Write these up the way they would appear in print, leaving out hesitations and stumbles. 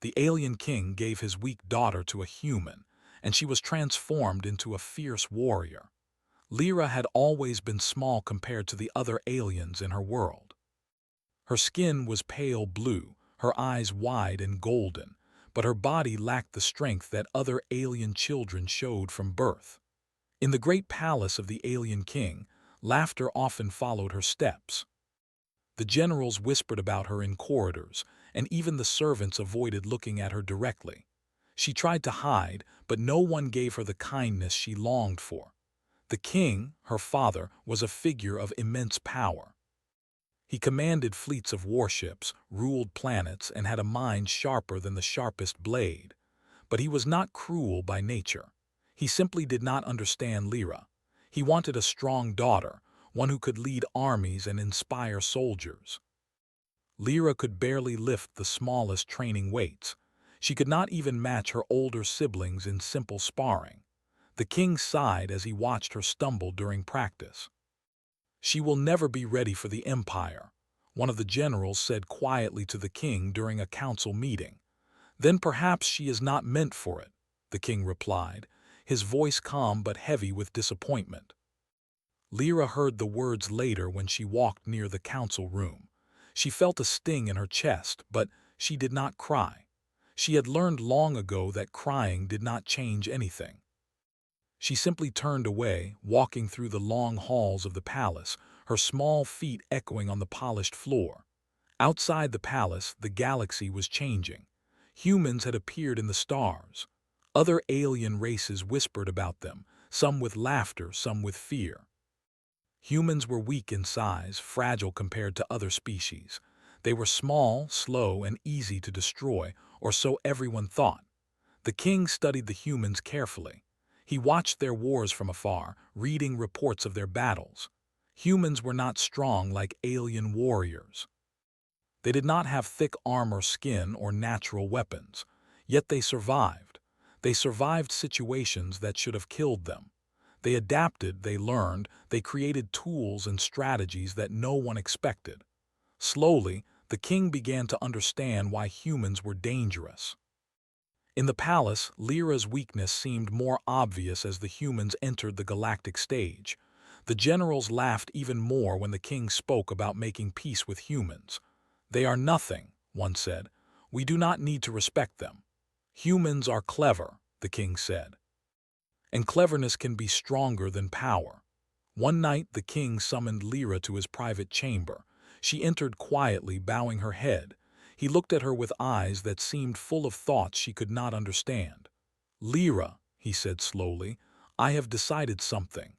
The alien king gave his weak daughter to a human, and she was transformed into a fierce warrior. Lyra had always been small compared to the other aliens in her world. Her skin was pale blue, her eyes wide and golden, but her body lacked the strength that other alien children showed from birth. In the great palace of the alien king, laughter often followed her steps. The generals whispered about her in corridors, and even the servants avoided looking at her directly. She tried to hide, but no one gave her the kindness she longed for. The king, her father, was a figure of immense power. He commanded fleets of warships, ruled planets, and had a mind sharper than the sharpest blade. But he was not cruel by nature. He simply did not understand Lyra. He wanted a strong daughter, one who could lead armies and inspire soldiers. Lyra could barely lift the smallest training weights. She could not even match her older siblings in simple sparring. The king sighed as he watched her stumble during practice. "She will never be ready for the empire," one of the generals said quietly to the king during a council meeting. "Then perhaps she is not meant for it," the king replied, his voice calm but heavy with disappointment. Lyra heard the words later when she walked near the council room. She felt a sting in her chest, but she did not cry. She had learned long ago that crying did not change anything. She simply turned away, walking through the long halls of the palace, her small feet echoing on the polished floor. Outside the palace, the galaxy was changing. Humans had appeared in the stars. Other alien races whispered about them, some with laughter, some with fear. Humans were weak in size, fragile compared to other species. They were small, slow, and easy to destroy, or so everyone thought. The king studied the humans carefully. He watched their wars from afar, reading reports of their battles. Humans were not strong like alien warriors. They did not have thick armor, skin, or natural weapons. Yet they survived. They survived situations that should have killed them. They adapted, they learned, they created tools and strategies that no one expected. Slowly, the king began to understand why humans were dangerous. In the palace, Lyra's weakness seemed more obvious as the humans entered the galactic stage. The generals laughed even more when the king spoke about making peace with humans. "They are nothing," one said. "We do not need to respect them." "Humans are clever," the king said. "And cleverness can be stronger than power." One night, the king summoned Lyra to his private chamber. She entered quietly, bowing her head. He looked at her with eyes that seemed full of thoughts she could not understand. "Lyra," he said slowly, "I have decided something.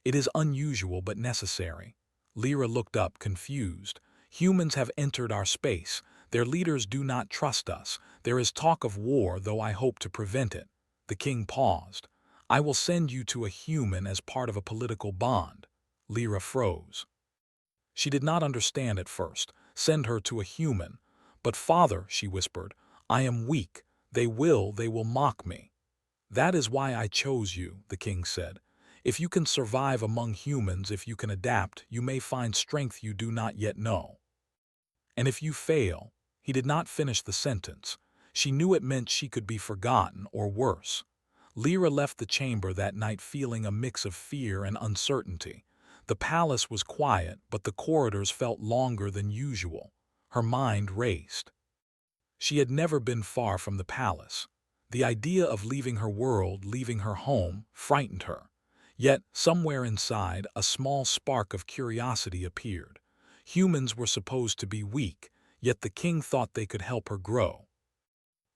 It is unusual but necessary." Lyra looked up, confused. "Humans have entered our space. Their leaders do not trust us. There is talk of war, though I hope to prevent it." The king paused. "I will send you to a human as part of a political bond." Lyra froze. She did not understand at first. Send her to a human. "But father," she whispered, "I am weak. They will mock me." "That is why I chose you," the king said. "If you can survive among humans, if you can adapt, you may find strength you do not yet know. And if you fail—" He did not finish the sentence. She knew it meant she could be forgotten, or worse. Lyra left the chamber that night feeling a mix of fear and uncertainty. The palace was quiet, but the corridors felt longer than usual. Her mind raced. She had never been far from the palace. The idea of leaving her world, leaving her home, frightened her. Yet, somewhere inside, a small spark of curiosity appeared. Humans were supposed to be weak, yet the king thought they could help her grow.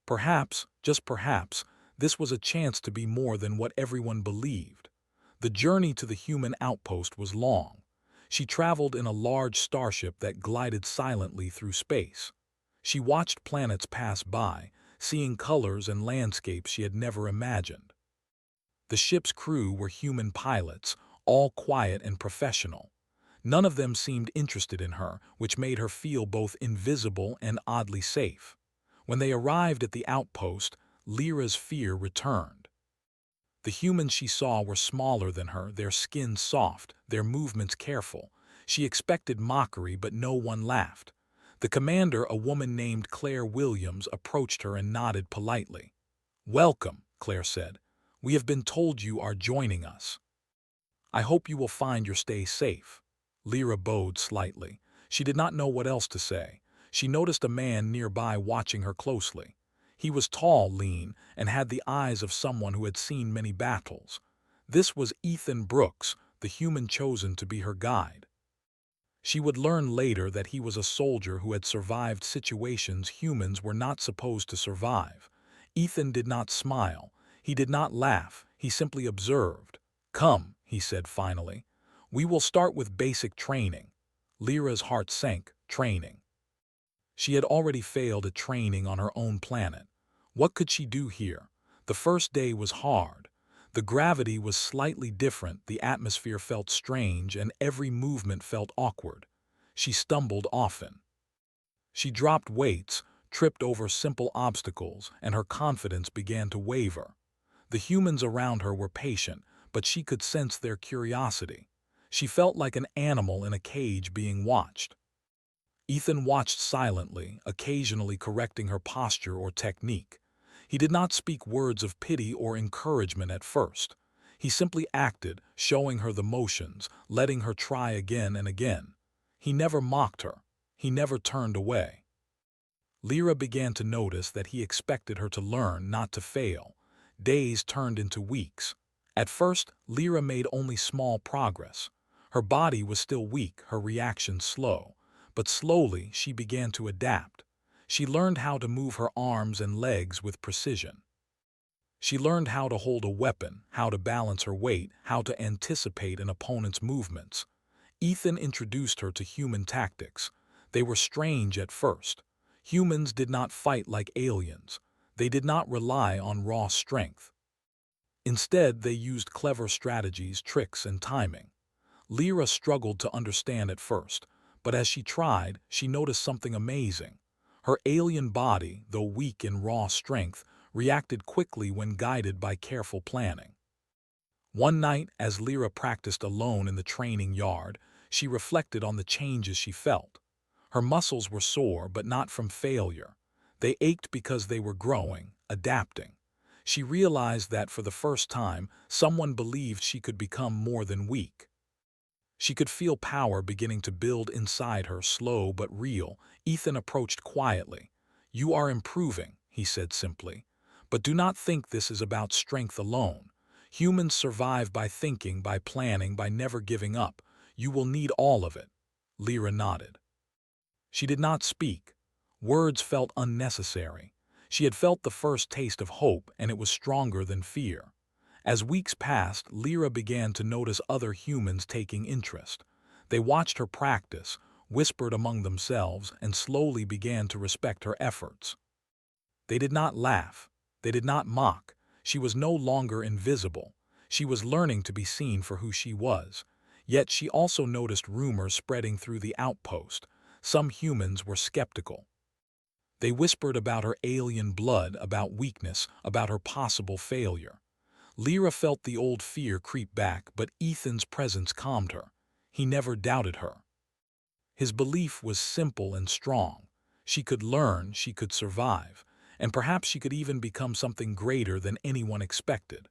Perhaps, just perhaps, this was a chance to be more than what everyone believed. The journey to the human outpost was long. She traveled in a large starship that glided silently through space. She watched planets pass by, seeing colors and landscapes she had never imagined. The ship's crew were human pilots, all quiet and professional. None of them seemed interested in her, which made her feel both invisible and oddly safe. When they arrived at the outpost, Lyra's fear returned. The humans she saw were smaller than her, their skin soft, their movements careful. She expected mockery, but no one laughed. The commander, a woman named Claire Williams, approached her and nodded politely. "Welcome," Claire said. "We have been told you are joining us. I hope you will find your stay safe." Lyra bowed slightly. She did not know what else to say. She noticed a man nearby watching her closely. He was tall, lean, and had the eyes of someone who had seen many battles. This was Ethan Brooks, the human chosen to be her guide. She would learn later that he was a soldier who had survived situations humans were not supposed to survive. Ethan did not smile. He did not laugh. He simply observed. "Come," he said finally. "We will start with basic training." Lyra's heart sank. Training. She had already failed at training on her own planet. What could she do here? The first day was hard. The gravity was slightly different, the atmosphere felt strange, and every movement felt awkward. She stumbled often. She dropped weights, tripped over simple obstacles, and her confidence began to waver. The humans around her were patient, but she could sense their curiosity. She felt like an animal in a cage being watched. Ethan watched silently, occasionally correcting her posture or technique. He did not speak words of pity or encouragement at first. He simply acted, showing her the motions, letting her try again and again. He never mocked her. He never turned away. Lyra began to notice that he expected her to learn, not to fail. Days turned into weeks. At first, Lyra made only small progress. Her body was still weak, her reactions slow. But slowly, she began to adapt. She learned how to move her arms and legs with precision. She learned how to hold a weapon, how to balance her weight, how to anticipate an opponent's movements. Ethan introduced her to human tactics. They were strange at first. Humans did not fight like aliens. They did not rely on raw strength. Instead, they used clever strategies, tricks, and timing. Lyra struggled to understand at first, but as she tried, she noticed something amazing. Her alien body, though weak in raw strength, reacted quickly when guided by careful planning. One night, as Lyra practiced alone in the training yard, she reflected on the changes she felt. Her muscles were sore, but not from failure. They ached because they were growing, adapting. She realized that for the first time, someone believed she could become more than weak. She could feel power beginning to build inside her, slow but real. Ethan approached quietly. "You are improving," he said simply. "But do not think this is about strength alone. Humans survive by thinking, by planning, by never giving up. You will need all of it." Lyra nodded. She did not speak. Words felt unnecessary. She had felt the first taste of hope, and it was stronger than fear. As weeks passed, Lyra began to notice other humans taking interest. They watched her practice, whispered among themselves, and slowly began to respect her efforts. They did not laugh. They did not mock. She was no longer invisible. She was learning to be seen for who she was. Yet she also noticed rumors spreading through the outpost. Some humans were skeptical. They whispered about her alien blood, about weakness, about her possible failure. Lyra felt the old fear creep back, but Ethan's presence calmed her. He never doubted her. His belief was simple and strong. She could learn, she could survive, and perhaps she could even become something greater than anyone expected.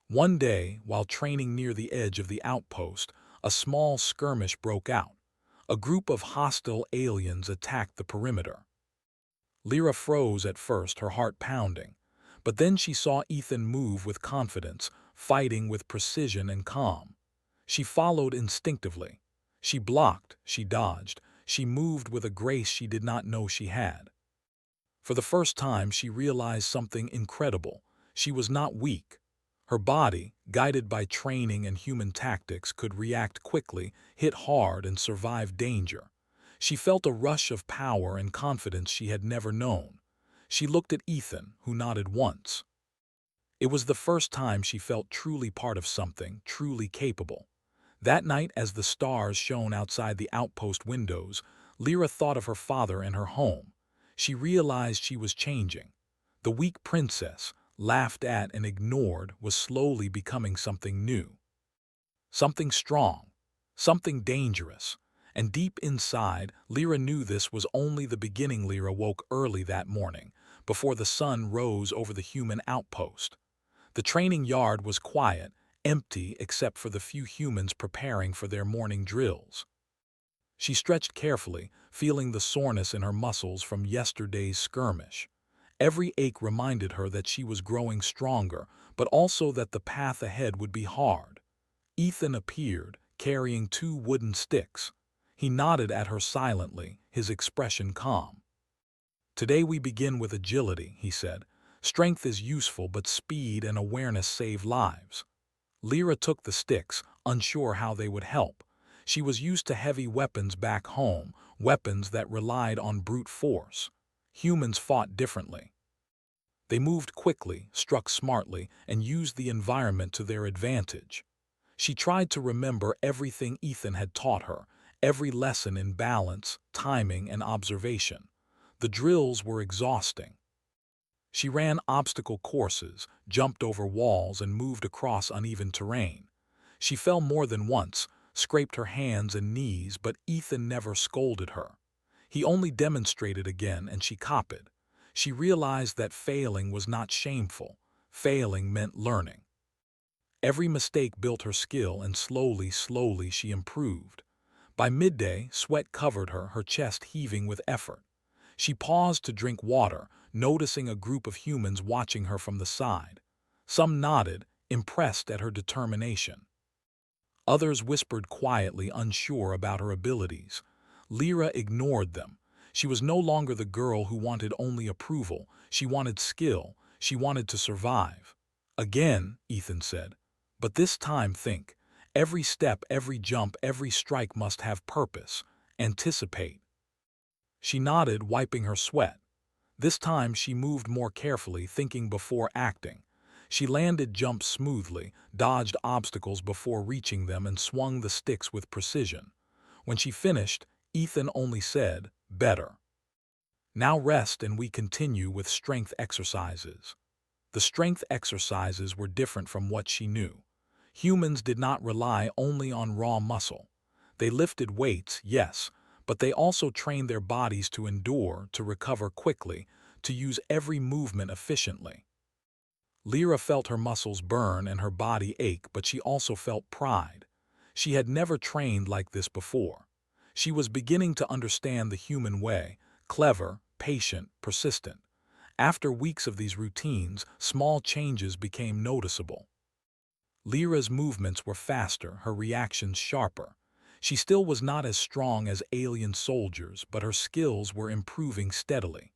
One day, while training near the edge of the outpost, a small skirmish broke out. A group of hostile aliens attacked the perimeter. Lyra froze at first, her heart pounding. But then she saw Ethan move with confidence, fighting with precision and calm. She followed instinctively. She blocked, she dodged, she moved with a grace she did not know she had. For the first time, she realized something incredible. She was not weak. Her body, guided by training and human tactics, could react quickly, hit hard, and survive danger. She felt a rush of power and confidence she had never known. She looked at Ethan, who nodded once. It was the first time she felt truly part of something, truly capable. That night, as the stars shone outside the outpost windows, Lyra thought of her father and her home. She realized she was changing. The weak princess, laughed at and ignored, was slowly becoming something new. Something strong, something dangerous. And deep inside, Lyra knew this was only the beginning. Lyra woke early that morning, before the sun rose over the human outpost. The training yard was quiet, empty except for the few humans preparing for their morning drills. She stretched carefully, feeling the soreness in her muscles from yesterday's skirmish. Every ache reminded her that she was growing stronger, but also that the path ahead would be hard. Ethan appeared, carrying 2 wooden sticks. He nodded at her silently, his expression calm. "Today we begin with agility," he said. "Strength is useful, but speed and awareness save lives." Lyra took the sticks, unsure how they would help. She was used to heavy weapons back home, weapons that relied on brute force. Humans fought differently. They moved quickly, struck smartly, and used the environment to their advantage. She tried to remember everything Ethan had taught her, every lesson in balance, timing, and observation. The drills were exhausting. She ran obstacle courses, jumped over walls, and moved across uneven terrain. She fell more than once, scraped her hands and knees, but Ethan never scolded her. He only demonstrated again, and she copied. She realized that failing was not shameful. Failing meant learning. Every mistake built her skill, and slowly she improved. By midday, sweat covered her, her chest heaving with effort. She paused to drink water, noticing a group of humans watching her from the side. Some nodded, impressed at her determination. Others whispered quietly, unsure about her abilities. Lyra ignored them. She was no longer the girl who wanted only approval. She wanted skill. She wanted to survive. "Again," Ethan said. "But this time think. Every step, every jump, every strike must have purpose. Anticipate." She nodded, wiping her sweat. This time she moved more carefully, thinking before acting. She landed jumps smoothly, dodged obstacles before reaching them, and swung the sticks with precision. When she finished, Ethan only said, "Better. Now rest and we continue with strength exercises." The strength exercises were different from what she knew. Humans did not rely only on raw muscle. They lifted weights, yes, but they also trained their bodies to endure, to recover quickly, to use every movement efficiently. Lyra felt her muscles burn and her body ache, but she also felt pride. She had never trained like this before. She was beginning to understand the human way, clever, patient, persistent. After weeks of these routines, small changes became noticeable. Lyra's movements were faster, her reactions sharper. She still was not as strong as alien soldiers, but her skills were improving steadily.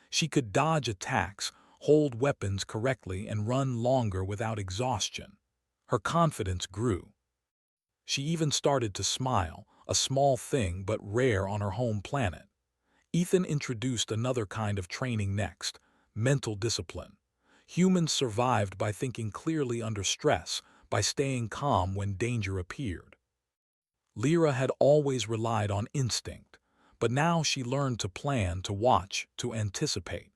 She could dodge attacks, hold weapons correctly, and run longer without exhaustion. Her confidence grew. She even started to smile, a small thing but rare on her home planet. Ethan introduced another kind of training next: mental discipline. Humans survived by thinking clearly under stress, by staying calm when danger appeared. Lyra had always relied on instinct, but now she learned to plan, to watch, to anticipate.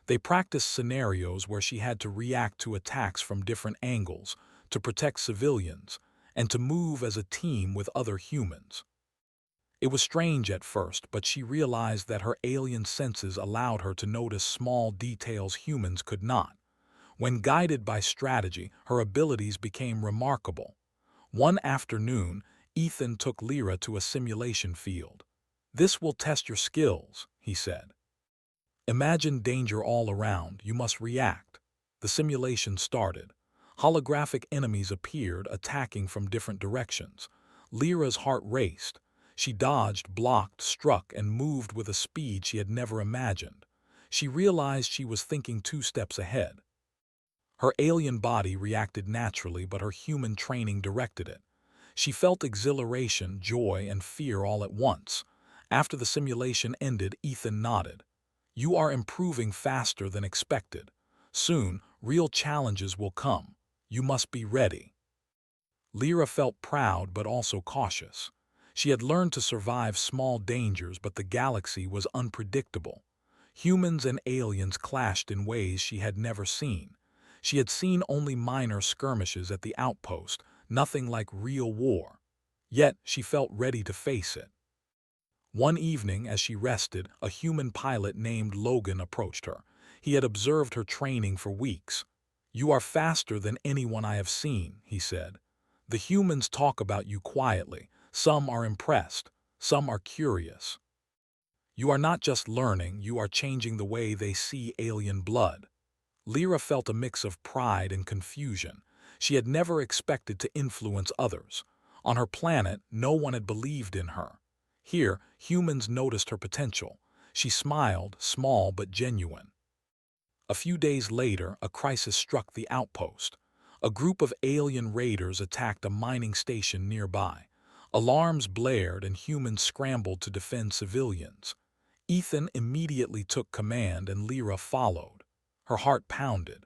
They practiced scenarios where she had to react to attacks from different angles, to protect civilians, and to move as a team with other humans. It was strange at first, but she realized that her alien senses allowed her to notice small details humans could not. When guided by strategy, her abilities became remarkable. One afternoon, Ethan took Lyra to a simulation field. "This will test your skills," he said. "Imagine danger all around. You must react." The simulation started. Holographic enemies appeared, attacking from different directions. Lyra's heart raced. She dodged, blocked, struck, and moved with a speed she had never imagined. She realized she was thinking 2 steps ahead. Her alien body reacted naturally, but her human training directed it. She felt exhilaration, joy, and fear all at once. After the simulation ended, Ethan nodded. "You are improving faster than expected. Soon, real challenges will come. You must be ready." Lyra felt proud but also cautious. She had learned to survive small dangers, but the galaxy was unpredictable. Humans and aliens clashed in ways she had never seen. She had seen only minor skirmishes at the outpost, nothing like real war. Yet she felt ready to face it. One evening, as she rested, a human pilot named Logan approached her. He had observed her training for weeks. "You are faster than anyone I have seen," he said. "The humans talk about you quietly. Some are impressed, some are curious. You are not just learning, you are changing the way they see alien blood." Lyra felt a mix of pride and confusion. She had never expected to influence others. On her planet, no one had believed in her. Here, humans noticed her potential. She smiled, small but genuine. A few days later, a crisis struck the outpost. A group of alien raiders attacked a mining station nearby. Alarms blared and humans scrambled to defend civilians. Ethan immediately took command and Lyra followed. Her heart pounded.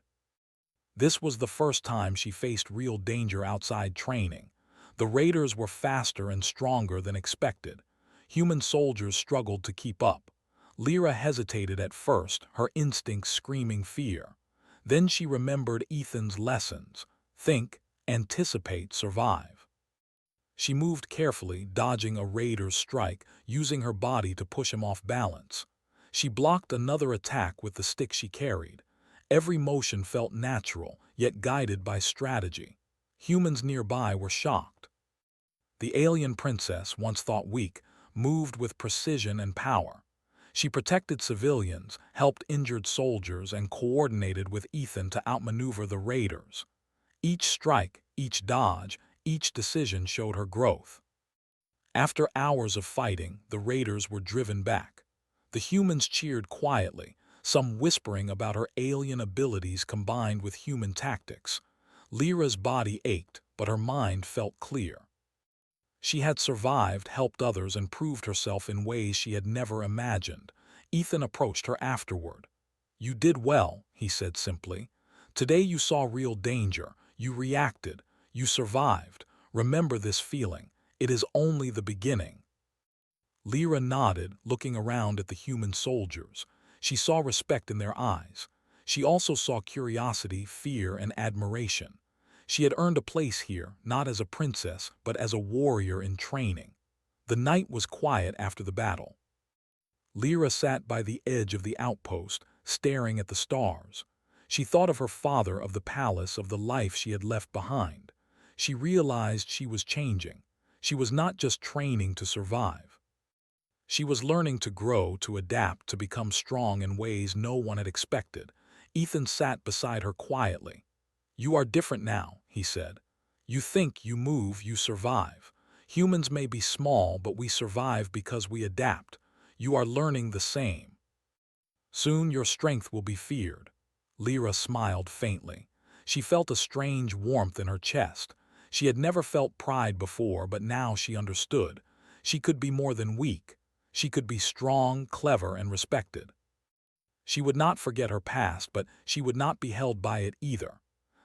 This was the first time she faced real danger outside training. The raiders were faster and stronger than expected. Human soldiers struggled to keep up. Lyra hesitated at first, her instincts screaming fear. Then she remembered Ethan's lessons. Think, anticipate, survive. She moved carefully, dodging a raider's strike, using her body to push him off balance. She blocked another attack with the stick she carried. Every motion felt natural, yet guided by strategy. Humans nearby were shocked. The alien princess, once thought weak, moved with precision and power. She protected civilians, helped injured soldiers, and coordinated with Ethan to outmaneuver the raiders. Each strike, each dodge, each decision showed her growth. After hours of fighting, the raiders were driven back. The humans cheered quietly, some whispering about her alien abilities combined with human tactics. Lyra's body ached, but her mind felt clear. She had survived, helped others, and proved herself in ways she had never imagined. Ethan approached her afterward. "You did well," he said simply. "Today you saw real danger. You reacted. You survived. Remember this feeling. It is only the beginning." Lyra nodded, looking around at the human soldiers. She saw respect in their eyes. She also saw curiosity, fear, and admiration. She had earned a place here, not as a princess, but as a warrior in training. The night was quiet after the battle. Lyra sat by the edge of the outpost, staring at the stars. She thought of her father, of the palace, of the life she had left behind. She realized she was changing. She was not just training to survive. She was learning to grow, to adapt, to become strong in ways no one had expected. Ethan sat beside her quietly. "You are different now," he said. "You think, you move, you survive. Humans may be small, but we survive because we adapt. You are learning the same. Soon your strength will be feared." Lyra smiled faintly. She felt a strange warmth in her chest. She had never felt pride before, but now she understood. She could be more than weak. She could be strong, clever, and respected. She would not forget her past, but she would not be held by it either.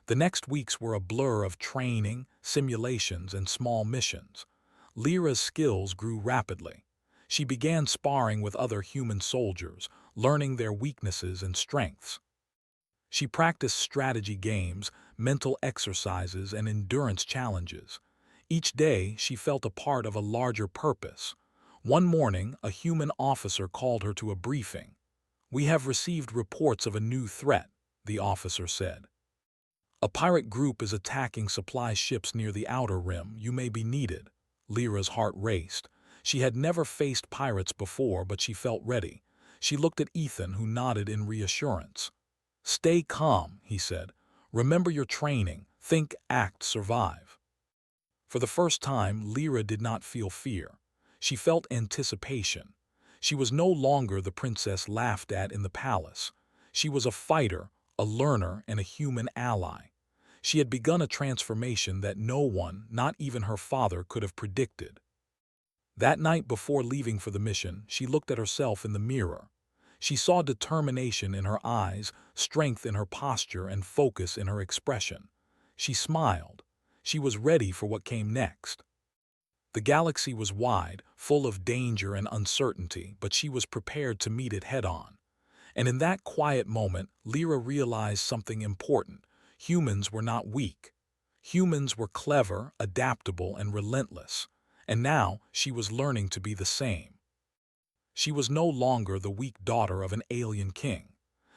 The next weeks were a blur of training, simulations, and small missions. Lyra's skills grew rapidly. She began sparring with other human soldiers, learning their weaknesses and strengths. She practiced strategy games, mental exercises, and endurance challenges. Each day, she felt a part of a larger purpose. One morning, a human officer called her to a briefing. "We have received reports of a new threat," the officer said. "A pirate group is attacking supply ships near the outer rim. You may be needed." Lyra's heart raced. She had never faced pirates before, but she felt ready. She looked at Ethan, who nodded in reassurance. "Stay calm," he said. "Remember your training. Think, act, survive." For the first time, Lyra did not feel fear. She felt anticipation. She was no longer the princess laughed at in the palace. She was a fighter, a learner, and a human ally. She had begun a transformation that no one, not even her father, could have predicted. That night before leaving for the mission, she looked at herself in the mirror. She saw determination in her eyes, strength in her posture, and focus in her expression. She smiled. She was ready for what came next. The galaxy was wide, full of danger and uncertainty, but she was prepared to meet it head-on. And in that quiet moment, Lyra realized something important. Humans were not weak. Humans were clever, adaptable, and relentless. And now she was learning to be the same. She was no longer the weak daughter of an alien king.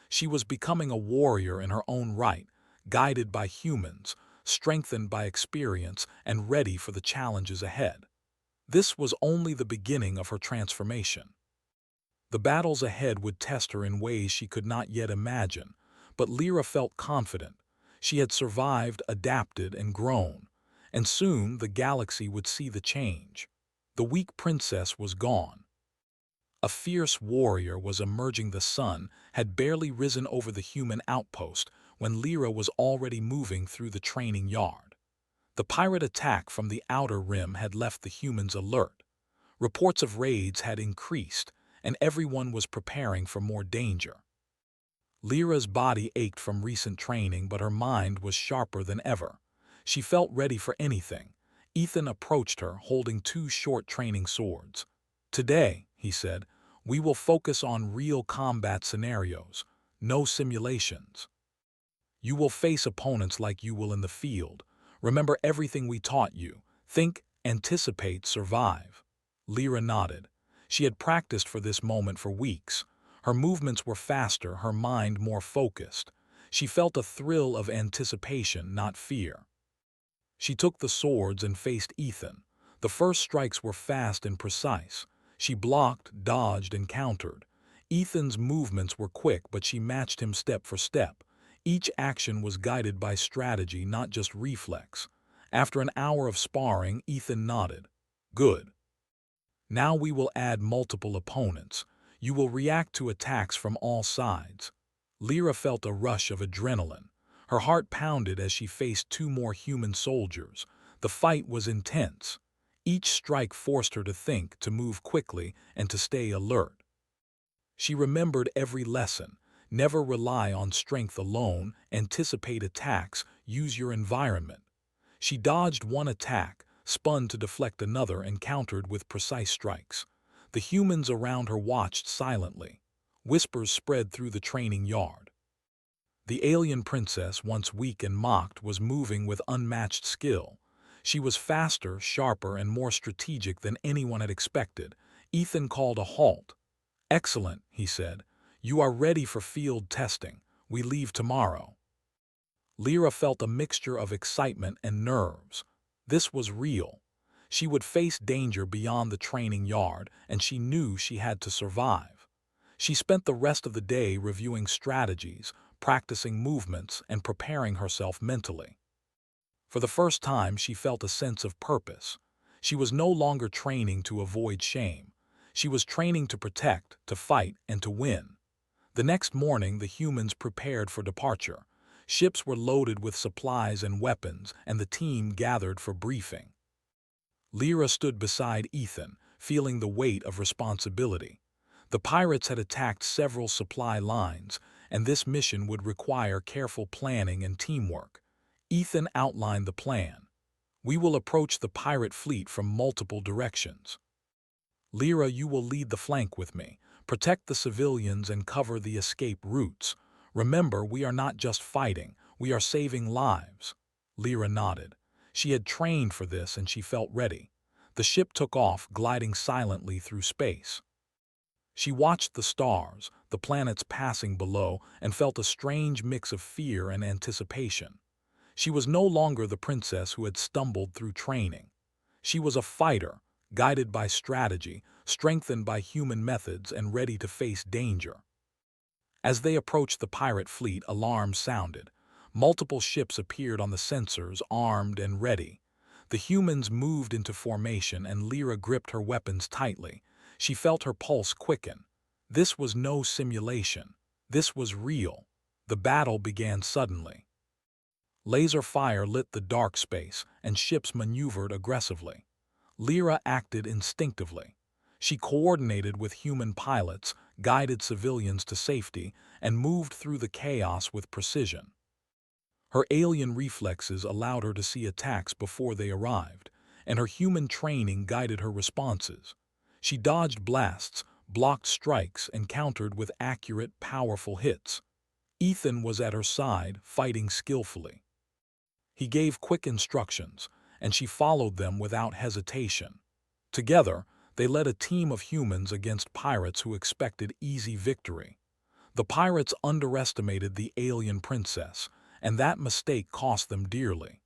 She was becoming a warrior in her own right, guided by humans, strengthened by experience, and ready for the challenges ahead. This was only the beginning of her transformation. The battles ahead would test her in ways she could not yet imagine, but Lyra felt confident. She had survived, adapted, and grown, and soon the galaxy would see the change. The weak princess was gone. A fierce warrior was emerging. The sun had barely risen over the human outpost when Lyra was already moving through the training yard. The pirate attack from the outer rim had left the humans alert. Reports of raids had increased, and everyone was preparing for more danger. Lyra's body ached from recent training, but her mind was sharper than ever. She felt ready for anything. Ethan approached her, holding two short training swords. "Today," he said, "we will focus on real combat scenarios, no simulations. You will face opponents like you will in the field. Remember everything we taught you. Think, anticipate, survive." Lyra nodded. She had practiced for this moment for weeks. Her movements were faster, her mind more focused. She felt a thrill of anticipation, not fear. She took the swords and faced Ethan. The first strikes were fast and precise. She blocked, dodged, and countered. Ethan's movements were quick, but she matched him step for step. Each action was guided by strategy, not just reflex. After an hour of sparring, Ethan nodded. "Good. Now we will add multiple opponents. You will react to attacks from all sides." Lyra felt a rush of adrenaline. Her heart pounded as she faced two more human soldiers. The fight was intense. Each strike forced her to think, to move quickly, and to stay alert. She remembered every lesson. Never rely on strength alone, anticipate attacks, use your environment. She dodged one attack, spun to deflect another, and countered with precise strikes. The humans around her watched silently. Whispers spread through the training yard. The alien princess, once weak and mocked, was moving with unmatched skill. She was faster, sharper, and more strategic than anyone had expected. Ethan called a halt. "Excellent," he said. "You are ready for field testing. We leave tomorrow." Lyra felt a mixture of excitement and nerves. This was real. She would face danger beyond the training yard, and she knew she had to survive. She spent the rest of the day reviewing strategies, practicing movements, and preparing herself mentally. For the first time, she felt a sense of purpose. She was no longer training to avoid shame. She was training to protect, to fight, and to win. The next morning, the humans prepared for departure. Ships were loaded with supplies and weapons, and the team gathered for briefing. Lyra stood beside Ethan, feeling the weight of responsibility. The pirates had attacked several supply lines, and this mission would require careful planning and teamwork. Ethan outlined the plan. "We will approach the pirate fleet from multiple directions. Lyra, you will lead the flank with me. Protect the civilians and cover the escape routes. Remember, we are not just fighting, we are saving lives." Lyra nodded. She had trained for this and she felt ready. The ship took off, gliding silently through space. She watched the stars, the planets passing below, and felt a strange mix of fear and anticipation. She was no longer the princess who had stumbled through training. She was a fighter, guided by strategy, strengthened by human methods, and ready to face danger. As they approached the pirate fleet, alarms sounded. Multiple ships appeared on the sensors, armed and ready. The humans moved into formation, and Lyra gripped her weapons tightly. She felt her pulse quicken. This was no simulation. This was real. The battle began suddenly. Laser fire lit the dark space, and ships maneuvered aggressively. Lyra acted instinctively. She coordinated with human pilots, guided civilians to safety, and moved through the chaos with precision. Her alien reflexes allowed her to see attacks before they arrived, and her human training guided her responses. She dodged blasts, blocked strikes, and countered with accurate, powerful hits. Ethan was at her side, fighting skillfully. He gave quick instructions, and she followed them without hesitation. Together, They led a team of humans against pirates who expected easy victory. The pirates underestimated the alien princess, and that mistake cost them dearly.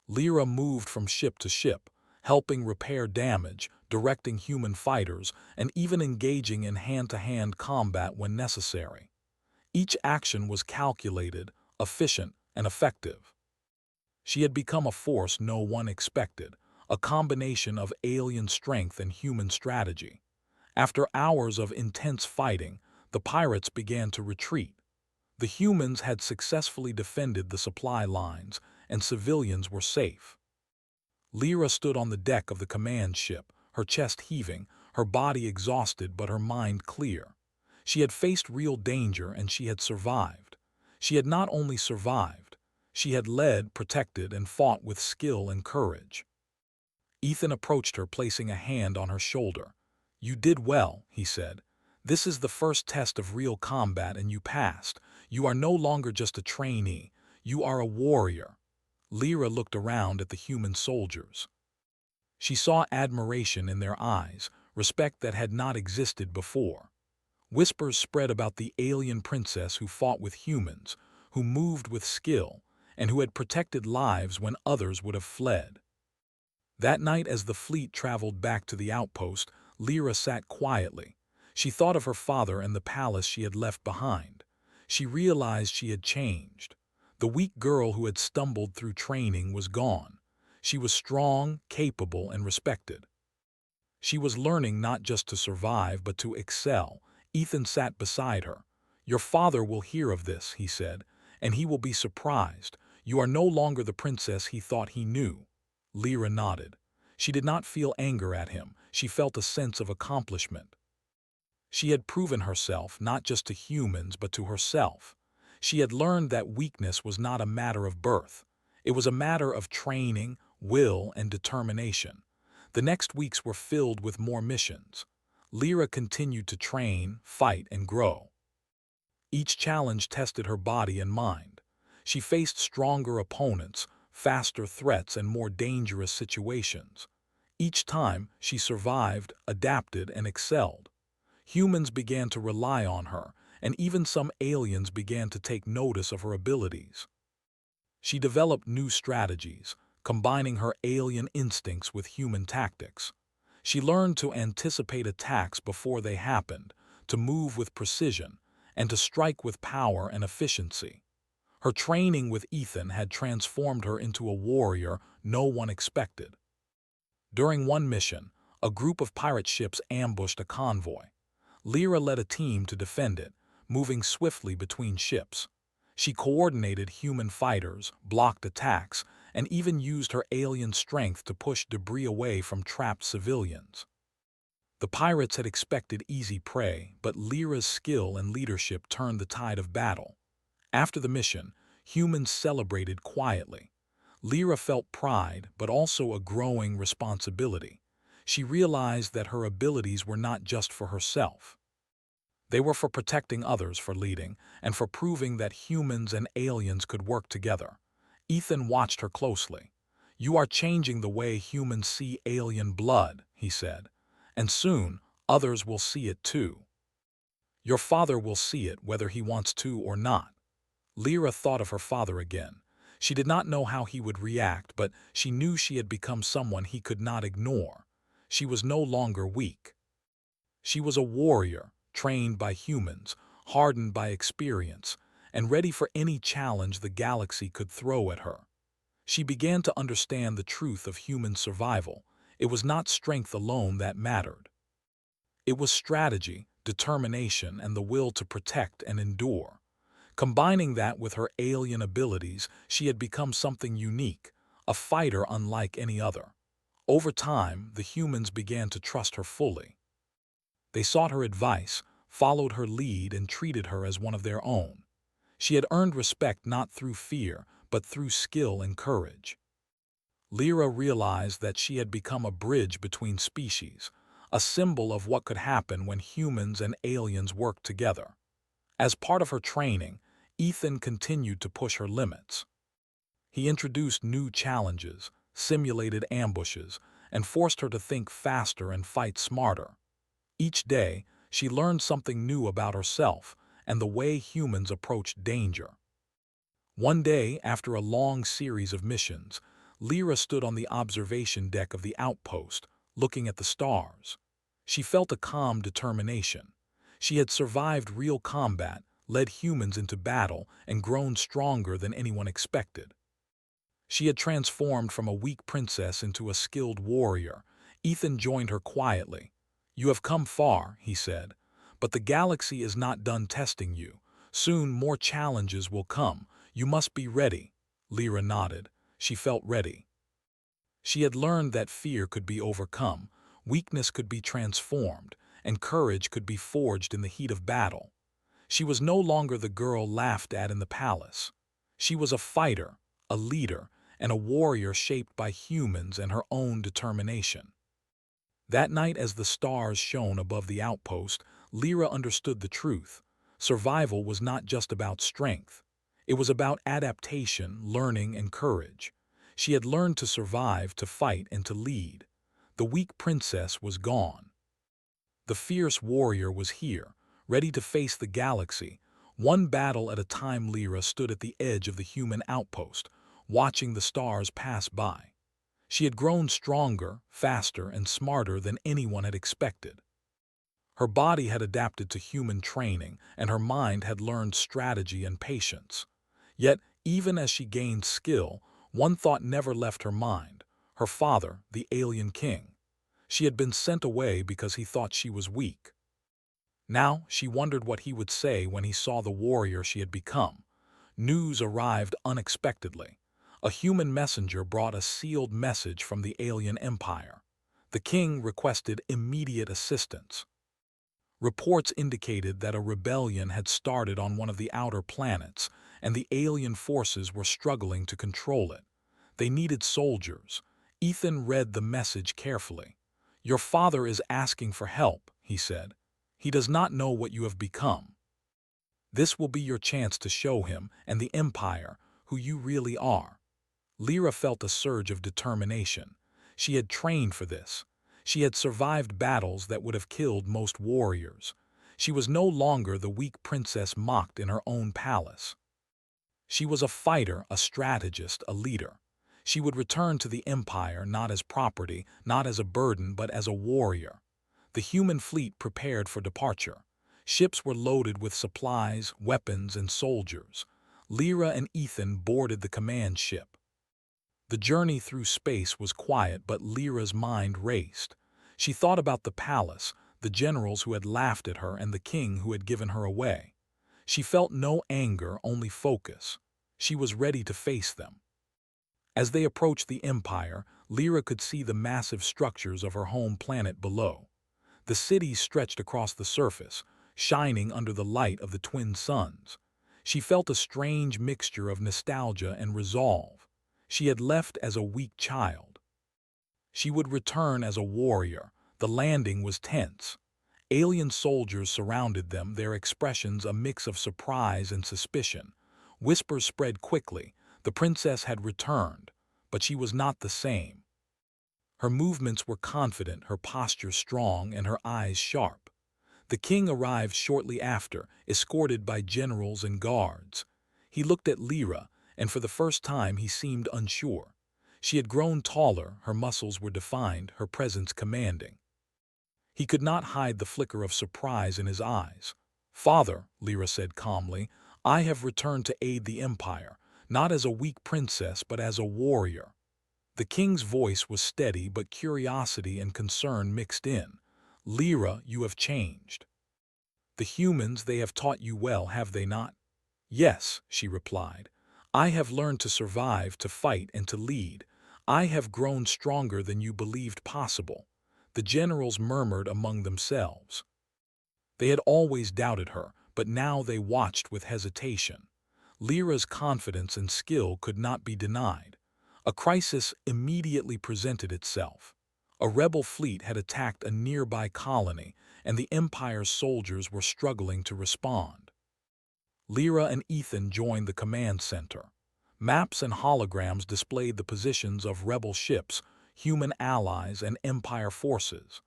Lyra moved from ship to ship, helping repair damage, directing human fighters, and even engaging in hand-to-hand combat when necessary. Each action was calculated, efficient, and effective. She had become a force no one expected, a combination of alien strength and human strategy. After hours of intense fighting, the pirates began to retreat. The humans had successfully defended the supply lines, and civilians were safe. Lyra stood on the deck of the command ship, her chest heaving, her body exhausted but her mind clear. She had faced real danger and she had survived. She had not only survived, she had led, protected, and fought with skill and courage. Ethan approached her, placing a hand on her shoulder. "You did well," he said. "This is the first test of real combat and you passed. You are no longer just a trainee. You are a warrior." Lyra looked around at the human soldiers. She saw admiration in their eyes, respect that had not existed before. Whispers spread about the alien princess who fought with humans, who moved with skill, and who had protected lives when others would have fled. That night, as the fleet traveled back to the outpost, Lyra sat quietly. She thought of her father and the palace she had left behind. She realized she had changed. The weak girl who had stumbled through training was gone. She was strong, capable, and respected. She was learning not just to survive, but to excel. Ethan sat beside her. "Your father will hear of this," he said, "and he will be surprised. You are no longer the princess he thought he knew." Lyra nodded. She did not feel anger at him. She felt a sense of accomplishment. She had proven herself not just to humans but to herself. She had learned that weakness was not a matter of birth. It was a matter of training, will, and determination. The next weeks were filled with more missions. Lyra continued to train, fight, and grow. Each challenge tested her body and mind. She faced stronger opponents, faster threats, and more dangerous situations. Each time, she survived, adapted, and excelled. Humans began to rely on her, and even some aliens began to take notice of her abilities. She developed new strategies, combining her alien instincts with human tactics. She learned to anticipate attacks before they happened, to move with precision, and to strike with power and efficiency. Her training with Ethan had transformed her into a warrior no one expected. During one mission, a group of pirate ships ambushed a convoy. Lyra led a team to defend it, moving swiftly between ships. She coordinated human fighters, blocked attacks, and even used her alien strength to push debris away from trapped civilians. The pirates had expected easy prey, but Lyra's skill and leadership turned the tide of battle. After the mission, humans celebrated quietly. Lyra felt pride, but also a growing responsibility. She realized that her abilities were not just for herself. They were for protecting others, for leading, and for proving that humans and aliens could work together. Ethan watched her closely. "You are changing the way humans see alien blood," he said, "and soon others will see it too. Your father will see it whether he wants to or not." Lyra thought of her father again. She did not know how he would react, but she knew she had become someone he could not ignore. She was no longer weak. She was a warrior, trained by humans, hardened by experience, and ready for any challenge the galaxy could throw at her. She began to understand the truth of human survival. It was not strength alone that mattered. It was strategy, determination, and the will to protect and endure. Combining that with her alien abilities, she had become something unique, a fighter unlike any other. Over time, the humans began to trust her fully. They sought her advice, followed her lead, and treated her as one of their own. She had earned respect not through fear, but through skill and courage. Lyra realized that she had become a bridge between species, a symbol of what could happen when humans and aliens worked together. As part of her training, Ethan continued to push her limits. He introduced new challenges, simulated ambushes, and forced her to think faster and fight smarter. Each day, she learned something new about herself and the way humans approach danger. One day, after a long series of missions, Lyra stood on the observation deck of the outpost, looking at the stars. She felt a calm determination. She had survived real combat, led humans into battle, and grown stronger than anyone expected. She had transformed from a weak princess into a skilled warrior. Ethan joined her quietly. "You have come far," he said, "but the galaxy is not done testing you. Soon more challenges will come. You must be ready." Lyra nodded. She felt ready. She had learned that fear could be overcome, weakness could be transformed, and courage could be forged in the heat of battle. She was no longer the girl laughed at in the palace. She was a fighter, a leader, and a warrior shaped by humans and her own determination. That night, as the stars shone above the outpost, Lyra understood the truth. Survival was not just about strength. It was about adaptation, learning, and courage. She had learned to survive, to fight, and to lead. The weak princess was gone. The fierce warrior was here, ready to face the galaxy. One battle at a time. Lyra stood at the edge of the human outpost, watching the stars pass by. She had grown stronger, faster, and smarter than anyone had expected. Her body had adapted to human training, and her mind had learned strategy and patience. Yet, even as she gained skill, one thought never left her mind: her father, the alien king. She had been sent away because he thought she was weak. Now she wondered what he would say when he saw the warrior she had become. News arrived unexpectedly. A human messenger brought a sealed message from the alien empire. The king requested immediate assistance. Reports indicated that a rebellion had started on one of the outer planets, and the alien forces were struggling to control it. They needed soldiers. Ethan read the message carefully. "Your father is asking for help," he said. "He does not know what you have become. This will be your chance to show him and the Empire who you really are." Lyra felt a surge of determination. She had trained for this. She had survived battles that would have killed most warriors. She was no longer the weak princess mocked in her own palace. She was a fighter, a strategist, a leader. She would return to the Empire not as property, not as a burden, but as a warrior. The human fleet prepared for departure. Ships were loaded with supplies, weapons, and soldiers. Lyra and Ethan boarded the command ship. The journey through space was quiet, but Lyra's mind raced. She thought about the palace, the generals who had laughed at her, and the king who had given her away. She felt no anger, only focus. She was ready to face them. As they approached the Empire, Lyra could see the massive structures of her home planet below. The cities stretched across the surface, shining under the light of the twin suns. She felt a strange mixture of nostalgia and resolve. She had left as a weak child. She would return as a warrior. The landing was tense. Alien soldiers surrounded them, their expressions a mix of surprise and suspicion. Whispers spread quickly. The princess had returned, but she was not the same. Her movements were confident, her posture strong, and her eyes sharp. The king arrived shortly after, escorted by generals and guards. He looked at Lyra, and for the first time he seemed unsure. She had grown taller, her muscles were defined, her presence commanding. He could not hide the flicker of surprise in his eyes. "Father," Lyra said calmly, "I have returned to aid the Empire, not as a weak princess but as a warrior." The king's voice was steady, but curiosity and concern mixed in. "Lyra, you have changed. The humans, they have taught you well, have they not?" "Yes," she replied. "I have learned to survive, to fight, and to lead. I have grown stronger than you believed possible." The generals murmured among themselves. They had always doubted her, but now they watched with hesitation. Lyra's confidence and skill could not be denied. A crisis immediately presented itself. A rebel fleet had attacked a nearby colony, and the Empire's soldiers were struggling to respond. Lyra and Ethan joined the command center. Maps and holograms displayed the positions of rebel ships, human allies, and Empire forces.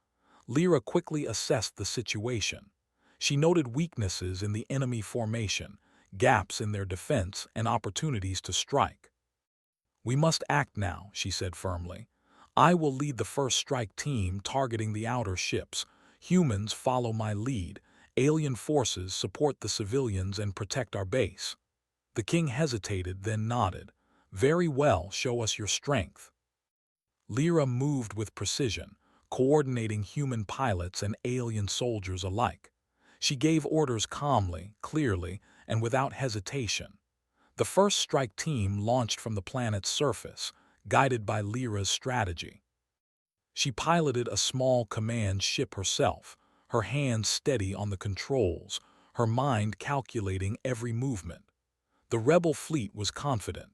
Lyra quickly assessed the situation. She noted weaknesses in the enemy formation, gaps in their defense, and opportunities to strike. "We must act now," she said firmly. "I will lead the first strike team targeting the outer ships. Humans follow my lead. Alien forces support the civilians and protect our base." The king hesitated, then nodded. "Very well, show us your strength." Lyra moved with precision, coordinating human pilots and alien soldiers alike. She gave orders calmly, clearly, and without hesitation. The first strike team launched from the planet's surface, guided by Lyra's strategy. She piloted a small command ship herself, her hands steady on the controls, her mind calculating every movement. The rebel fleet was confident.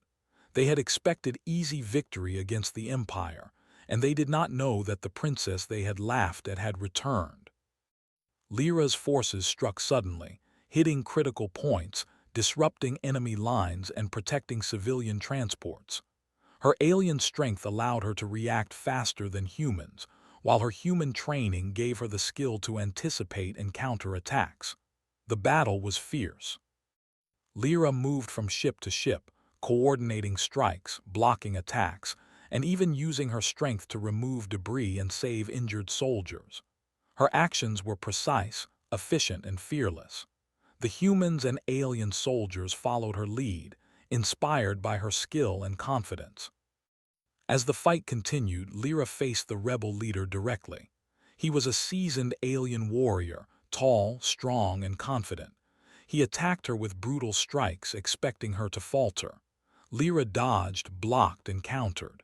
They had expected easy victory against the Empire, and they did not know that the princess they had laughed at had returned. Lyra's forces struck suddenly, hitting critical points, disrupting enemy lines and protecting civilian transports. Her alien strength allowed her to react faster than humans, while her human training gave her the skill to anticipate and counter attacks. The battle was fierce. Lyra moved from ship to ship, coordinating strikes, blocking attacks, and even using her strength to remove debris and save injured soldiers. Her actions were precise, efficient, and fearless. The humans and alien soldiers followed her lead, inspired by her skill and confidence. As the fight continued, Lyra faced the rebel leader directly. He was a seasoned alien warrior, tall, strong, and confident. He attacked her with brutal strikes, expecting her to falter. Lyra dodged, blocked, and countered.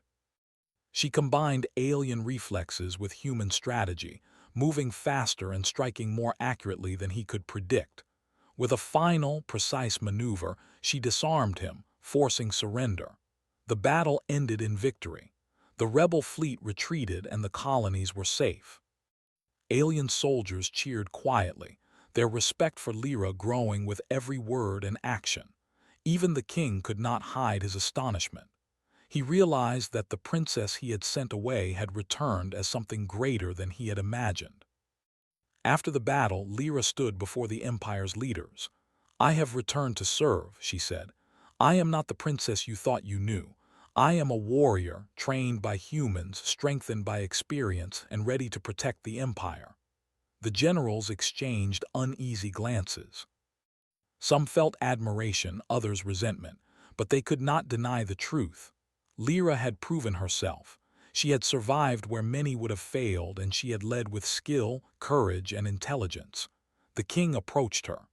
She combined alien reflexes with human strategy, moving faster and striking more accurately than he could predict. With a final, precise maneuver, she disarmed him, forcing surrender. The battle ended in victory. The rebel fleet retreated and the colonies were safe. Alien soldiers cheered quietly, their respect for Lyra growing with every word and action. Even the king could not hide his astonishment. He realized that the princess he had sent away had returned as something greater than he had imagined. After the battle, Lyra stood before the Empire's leaders. "I have returned to serve," she said. "I am not the princess you thought you knew. I am a warrior, trained by humans, strengthened by experience, and ready to protect the Empire." The generals exchanged uneasy glances. Some felt admiration, others resentment, but they could not deny the truth. Lyra had proven herself. She had survived where many would have failed, and she had led with skill, courage, and intelligence. The king approached her.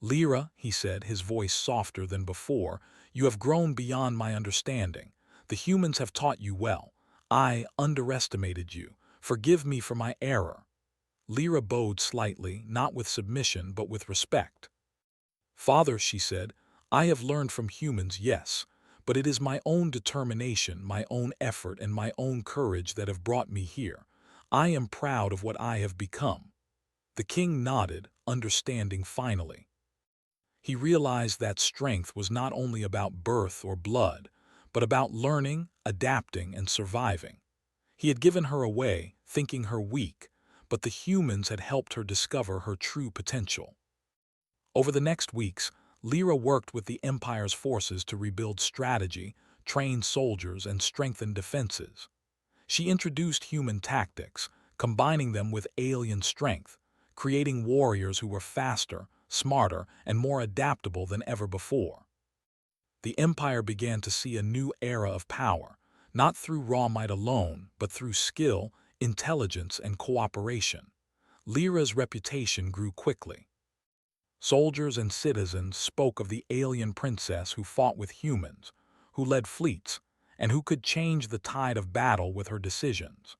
"Lyra," he said, his voice softer than before, "you have grown beyond my understanding. The humans have taught you well. I underestimated you. Forgive me for my error." Lyra bowed slightly, not with submission but with respect. "Father," she said, "I have learned from humans, yes, but it is my own determination, my own effort, and my own courage that have brought me here. I am proud of what I have become." The king nodded, understanding finally. He realized that strength was not only about birth or blood, but about learning, adapting, and surviving. He had given her away, thinking her weak, but the humans had helped her discover her true potential. Over the next weeks, Lyra worked with the Empire's forces to rebuild strategy, train soldiers, and strengthen defenses. She introduced human tactics, combining them with alien strength, creating warriors who were faster, smarter, and more adaptable than ever before. The Empire began to see a new era of power, not through raw might alone, but through skill, intelligence, and cooperation. Lyra's reputation grew quickly. Soldiers and citizens spoke of the alien princess who fought with humans, who led fleets, and who could change the tide of battle with her decisions.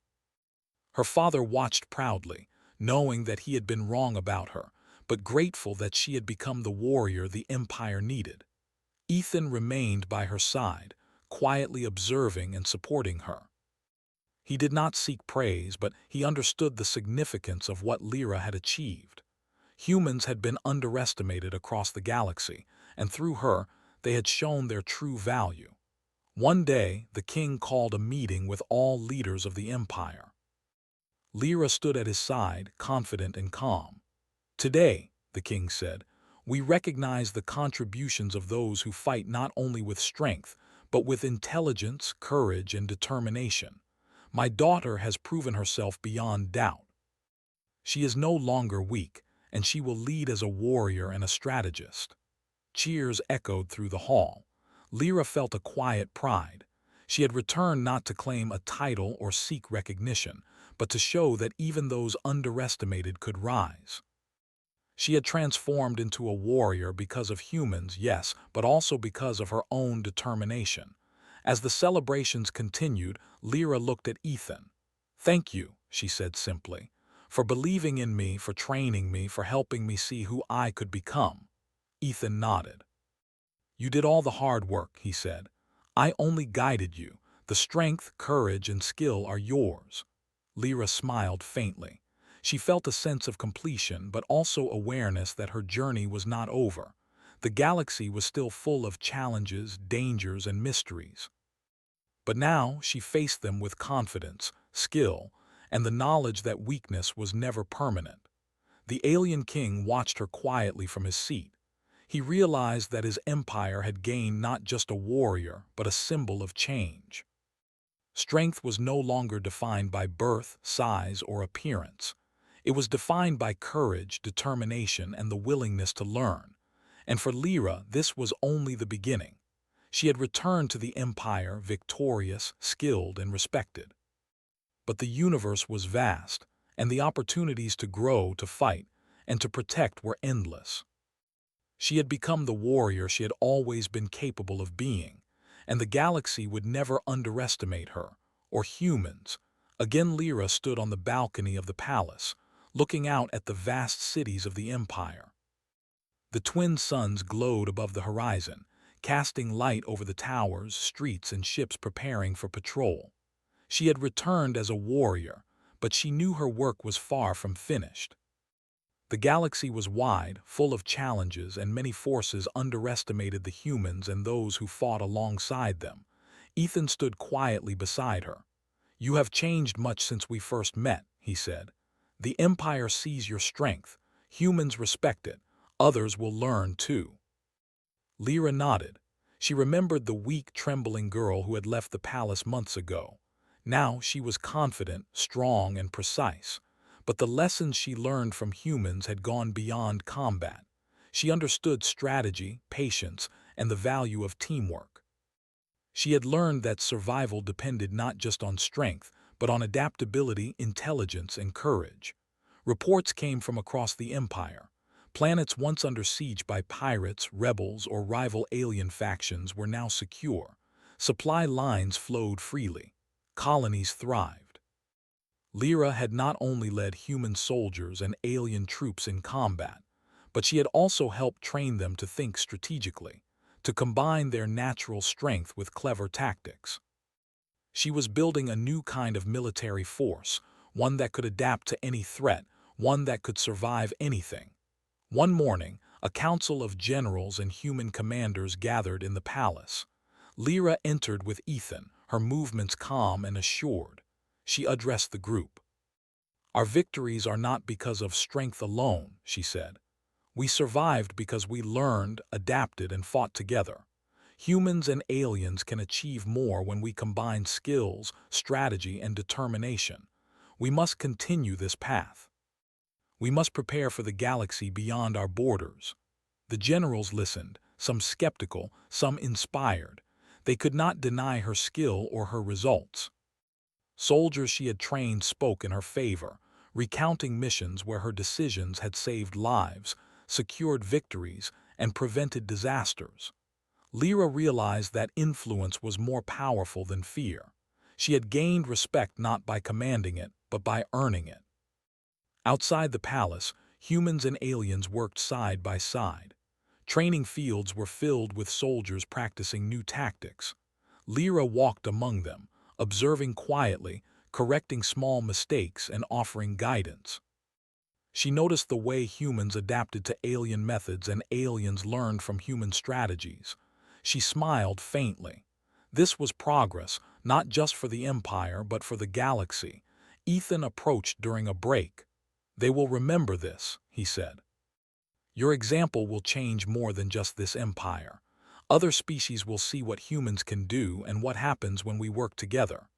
Her father watched proudly, knowing that he had been wrong about her, but grateful that she had become the warrior the Empire needed. Ethan remained by her side, quietly observing and supporting her. He did not seek praise, but he understood the significance of what Lyra had achieved. Humans had been underestimated across the galaxy, and through her, they had shown their true value. One day, the king called a meeting with all leaders of the empire. Lyra stood at his side, confident and calm. "Today," the king said, "we recognize the contributions of those who fight not only with strength, but with intelligence, courage, and determination. My daughter has proven herself beyond doubt. She is no longer weak, and she will lead as a warrior and a strategist." Cheers echoed through the hall. Lyra felt a quiet pride. She had returned not to claim a title or seek recognition, but to show that even those underestimated could rise. She had transformed into a warrior because of humans, yes, but also because of her own determination. As the celebrations continued, Lyra looked at Ethan. "Thank you," she said simply, "for believing in me, for training me, for helping me see who I could become." Ethan nodded. "You did all the hard work," he said. "I only guided you. The strength, courage, and skill are yours." Lyra smiled faintly. She felt a sense of completion, but also awareness that her journey was not over. The galaxy was still full of challenges, dangers, and mysteries. But now she faced them with confidence, skill, and the knowledge that weakness was never permanent. The alien king watched her quietly from his seat. He realized that his empire had gained not just a warrior, but a symbol of change. Strength was no longer defined by birth, size, or appearance. It was defined by courage, determination, and the willingness to learn. And for Lyra, this was only the beginning. She had returned to the empire victorious, skilled, and respected. But the universe was vast, and the opportunities to grow, to fight, and to protect were endless. She had become the warrior she had always been capable of being, and the galaxy would never underestimate her, or humans. Again Lyra stood on the balcony of the palace, looking out at the vast cities of the empire. The twin suns glowed above the horizon, casting light over the towers, streets, and ships preparing for patrol. She had returned as a warrior, but she knew her work was far from finished. The galaxy was wide, full of challenges, and many forces underestimated the humans and those who fought alongside them. Ethan stood quietly beside her. "You have changed much since we first met," he said. "The Empire sees your strength. Humans respect it. Others will learn too." Lyra nodded. She remembered the weak, trembling girl who had left the palace months ago. Now she was confident, strong, and precise. But the lessons she learned from humans had gone beyond combat. She understood strategy, patience, and the value of teamwork. She had learned that survival depended not just on strength, but on adaptability, intelligence, and courage. Reports came from across the empire. Planets once under siege by pirates, rebels, or rival alien factions were now secure. Supply lines flowed freely. Colonies thrived. Lyra had not only led human soldiers and alien troops in combat, but she had also helped train them to think strategically, to combine their natural strength with clever tactics. She was building a new kind of military force, one that could adapt to any threat, one that could survive anything. One morning, a council of generals and human commanders gathered in the palace. Lyra entered with Ethan, her movements calm and assured. She addressed the group. "Our victories are not because of strength alone," she said. "We survived because we learned, adapted, and fought together. Humans and aliens can achieve more when we combine skills, strategy, and determination. We must continue this path. We must prepare for the galaxy beyond our borders." The generals listened, some skeptical, some inspired. They could not deny her skill or her results. Soldiers she had trained spoke in her favor, recounting missions where her decisions had saved lives, secured victories, and prevented disasters. Lyra realized that influence was more powerful than fear. She had gained respect not by commanding it, but by earning it. Outside the palace, humans and aliens worked side by side. Training fields were filled with soldiers practicing new tactics. Lyra walked among them, observing quietly, correcting small mistakes, and offering guidance. She noticed the way humans adapted to alien methods and aliens learned from human strategies. She smiled faintly. This was progress, not just for the Empire, but for the galaxy. Ethan approached during a break. "They will remember this," he said. "Your example will change more than just this empire. Other species will see what humans can do and what happens when we work together."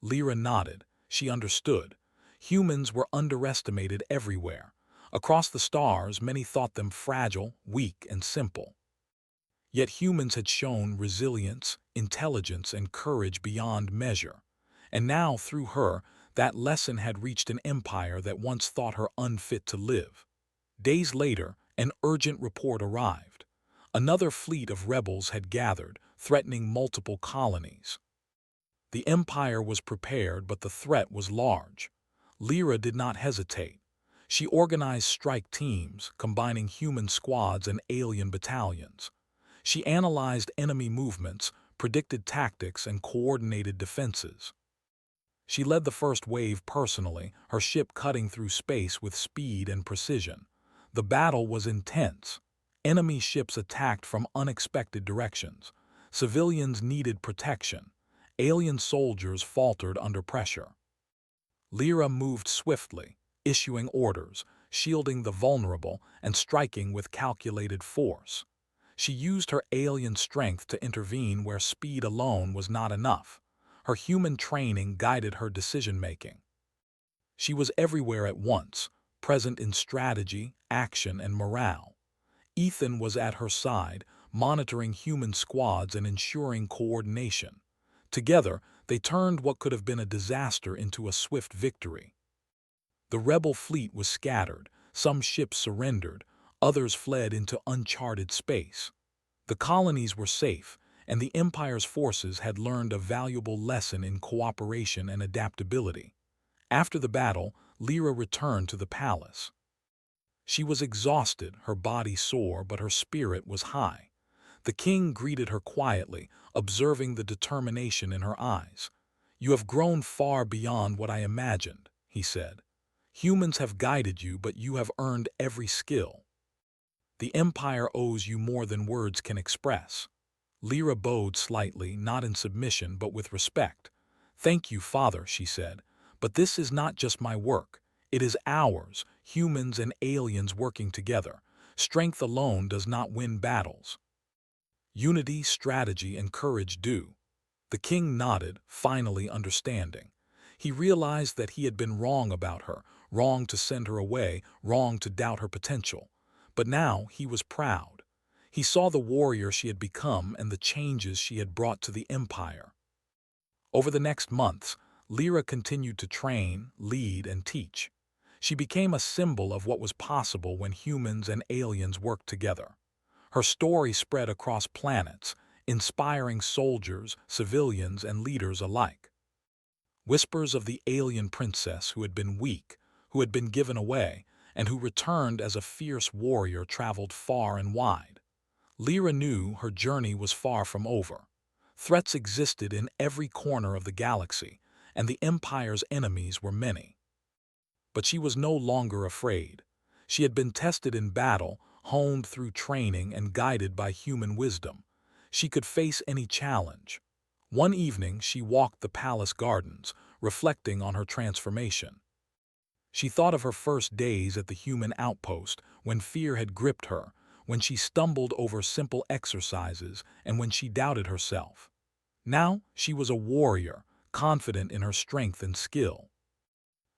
Lyra nodded. She understood. Humans were underestimated everywhere. Across the stars, many thought them fragile, weak, and simple. Yet humans had shown resilience, intelligence, and courage beyond measure. And now, through her, that lesson had reached an empire that once thought her unfit to live. Days later, an urgent report arrived. Another fleet of rebels had gathered, threatening multiple colonies. The Empire was prepared, but the threat was large. Lyra did not hesitate. She organized strike teams, combining human squads and alien battalions. She analyzed enemy movements, predicted tactics, and coordinated defenses. She led the first wave personally, her ship cutting through space with speed and precision. The battle was intense. Enemy ships attacked from unexpected directions. Civilians needed protection. Alien soldiers faltered under pressure. Lyra moved swiftly, issuing orders, shielding the vulnerable, and striking with calculated force. She used her alien strength to intervene where speed alone was not enough. Her human training guided her decision-making. She was everywhere at once, present in strategy, action, and morale. Ethan was at her side, monitoring human squads and ensuring coordination. Together, they turned what could have been a disaster into a swift victory. The rebel fleet was scattered, some ships surrendered, others fled into uncharted space. The colonies were safe, and the Empire's forces had learned a valuable lesson in cooperation and adaptability. After the battle, Lyra returned to the palace. She was exhausted, her body sore, but her spirit was high. The king greeted her quietly, observing the determination in her eyes. "You have grown far beyond what I imagined," he said. "Humans have guided you, but you have earned every skill. The Empire owes you more than words can express." Lyra bowed slightly, not in submission but with respect. "Thank you, Father," she said, "but this is not just my work. It is ours, humans and aliens working together. Strength alone does not win battles. Unity, strategy, and courage do." The king nodded, finally understanding. He realized that he had been wrong about her, wrong to send her away, wrong to doubt her potential. But now he was proud. He saw the warrior she had become and the changes she had brought to the Empire. Over the next months, Lyra continued to train, lead, and teach. She became a symbol of what was possible when humans and aliens worked together. Her story spread across planets, inspiring soldiers, civilians, and leaders alike. Whispers of the alien princess who had been weak, who had been given away, and who returned as a fierce warrior traveled far and wide. Lyra knew her journey was far from over. Threats existed in every corner of the galaxy, and the Empire's enemies were many. But she was no longer afraid. She had been tested in battle, honed through training, and guided by human wisdom. She could face any challenge. One evening, she walked the palace gardens, reflecting on her transformation. She thought of her first days at the human outpost, when fear had gripped her, when she stumbled over simple exercises, and when she doubted herself. Now she was a warrior, confident in her strength and skill.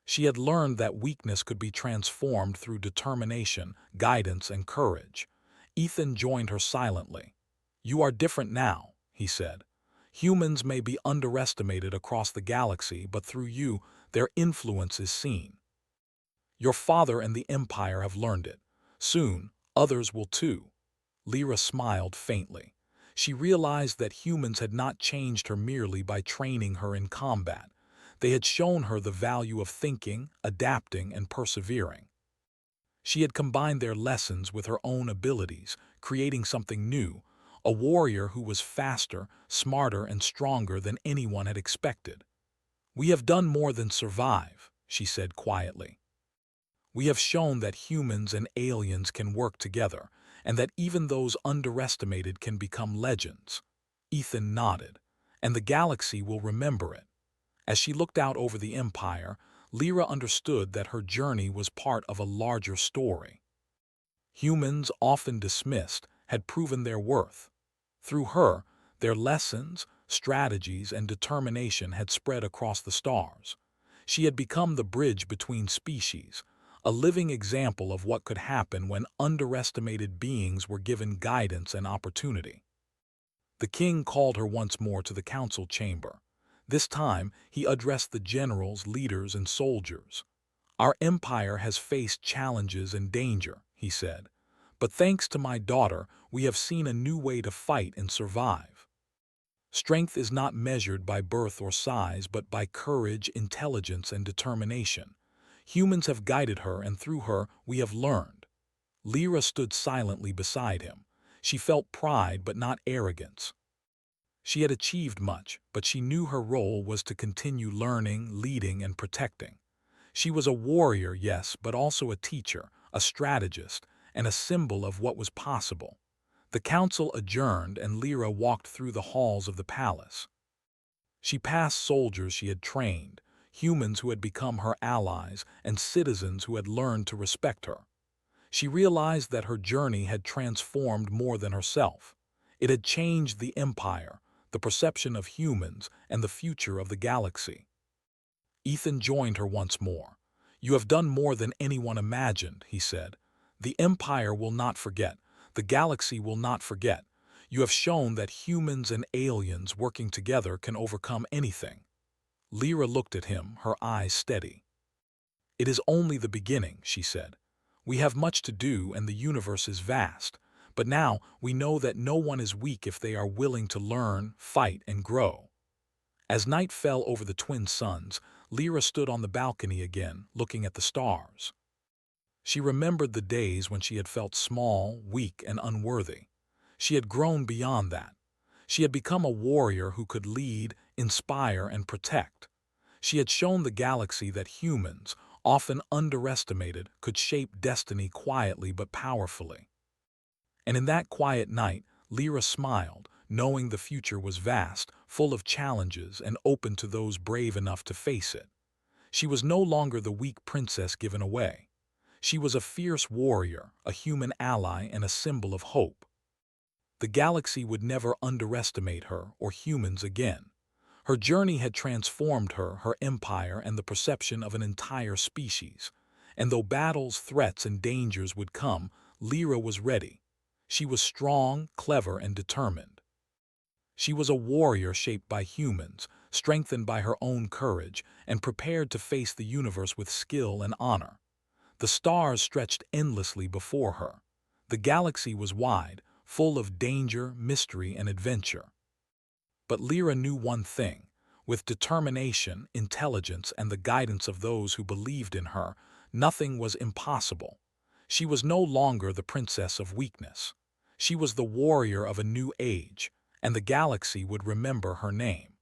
She had learned that weakness could be transformed through determination, guidance, and courage. Ethan joined her silently. "You are different now," he said. "Humans may be underestimated across the galaxy, but through you, their influence is seen. Your father and the Empire have learned it. Soon, others will too." Lyra smiled faintly. She realized that humans had not changed her merely by training her in combat. They had shown her the value of thinking, adapting, and persevering. She had combined their lessons with her own abilities, creating something new, a warrior who was faster, smarter, and stronger than anyone had expected. "We have done more than survive," she said quietly. "We have shown that humans and aliens can work together, and that even those underestimated can become legends." Ethan nodded. and the galaxy will remember it. As she looked out over the Empire, Lyra understood that her journey was part of a larger story. Humans, often dismissed, had proven their worth. Through her, their lessons, strategies, and determination had spread across the stars. She had become the bridge between species, a living example of what could happen when underestimated beings were given guidance and opportunity. The king called her once more to the council chamber. This time, he addressed the generals, leaders, and soldiers. "Our empire has faced challenges and danger," he said. "But thanks to my daughter, we have seen a new way to fight and survive. Strength is not measured by birth or size, but by courage, intelligence, and determination. Humans have guided her, and through her, we have learned." Lyra stood silently beside him. She felt pride, but not arrogance. She had achieved much, but she knew her role was to continue learning, leading, and protecting. She was a warrior, yes, but also a teacher, a strategist, and a symbol of what was possible. The council adjourned, and Lyra walked through the halls of the palace. She passed soldiers she had trained, humans who had become her allies, and citizens who had learned to respect her. She realized that her journey had transformed more than herself. It had changed the empire, the perception of humans, and the future of the galaxy. Ethan joined her once more. "You have done more than anyone imagined," he said. "The empire will not forget. The galaxy will not forget. You have shown that humans and aliens working together can overcome anything." Lyra looked at him, her eyes steady. "It is only the beginning," she said. "We have much to do, and the universe is vast. But now we know that no one is weak if they are willing to learn, fight, and grow." As night fell over the twin suns, Lyra stood on the balcony again, looking at the stars. She remembered the days when she had felt small, weak, and unworthy. She had grown beyond that. She had become a warrior who could lead, inspire, and protect. She had shown the galaxy that humans, often underestimated, could shape destiny quietly but powerfully. And in that quiet night, Lyra smiled, knowing the future was vast, full of challenges, and open to those brave enough to face it. She was no longer the weak princess given away. She was a fierce warrior, a human ally, and a symbol of hope. The galaxy would never underestimate her or humans again. Her journey had transformed her, her empire, and the perception of an entire species. And though battles, threats, and dangers would come, Lyra was ready. She was strong, clever, and determined. She was a warrior shaped by humans, strengthened by her own courage, and prepared to face the universe with skill and honor. The stars stretched endlessly before her. The galaxy was wide, full of danger, mystery, and adventure. But Lyra knew one thing. With determination, intelligence, and the guidance of those who believed in her, nothing was impossible. She was no longer the princess of weakness. She was the warrior of a new age, and the galaxy would remember her name.